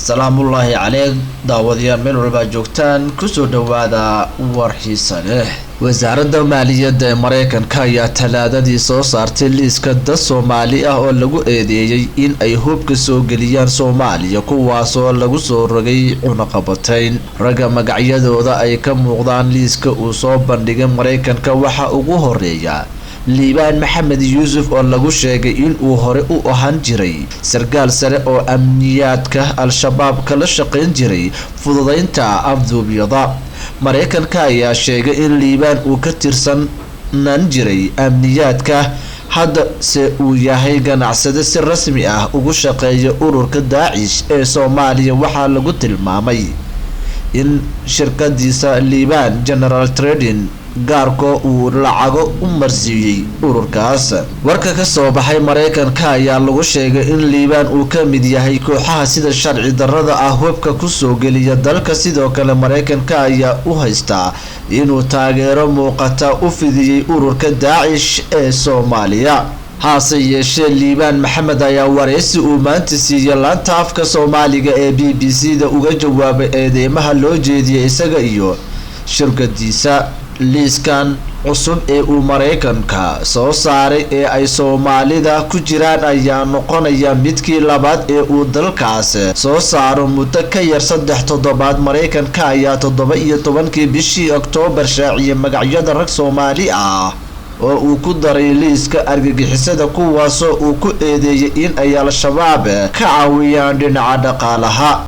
salaamullaahi calayk daawadayaal meel walba joogtaan kusoo dhawaada war xiiso leh. wasaaradda maaliyadda ee Mareykanka ayaa talaadadii soo saartay liiska dad Soomaali ah oo lagu eedeeyay in ay hubka soo geliyaan Soomaaliya kuwaasoo lagu soo rogay cunaqabatayn. ragga magacyadooda ay ka muuqdaan liiska uu soo bandhigay Mareykanka waxa ugu horeeya liibaan maxamed yuusuf oo lagu sheegay in uu hore u ahaan jiray sargaal sare oo amniyaadka al-shabaab kala shaqayn jiray fududeynta afduubyada. Mareykanka ayaa sheegay in liibaan uu ka tirsanaan jiray amniyaadka hadda se uu yahay ganacsade si rasmi ah ugu shaqeeya ururka Daacish ee Soomaaliya. waxaa lagu tilmaamay in shirkadiisa liibaan General Trading gaarko uu lacago u marsiiyay ururkaas. warka ka soo baxay Mareykanka ayaa lagu sheegay in liibaan uu ka mid yahay kooxaha sida sharci darrada ah hubka ku soo geliya dalka. sidoo kale Mareykanka ayaa u haystaa inuu taageero muuqata u fidiyay ururka Daacish ee Soomaaliya. hase yeeshee liibaan maxamed ayaa wareysi uu maanta siiyay laanta afka Soomaaliga ee BBC-da uga jawaabay eedeymaha loo jeediyay isaga iyo shirkadiisa. liiskan cusub ee uu Mareykanka soo saaray ee ay Soomaalida ku jiraan ayaa noqonaya midkii labaad ee uu dalkaas soo saaro muddo ka yar 3 toddobaad. Mareykanka ayaa 17 bishii Oktoobar shaaciyay magacyada rag Soomaali ah oo uu ku daray liiska argagixisada kuwaasoo uu ku eedeeyay in ay al-shabaab ka caawiyaan dhinaca dhaqaalaha.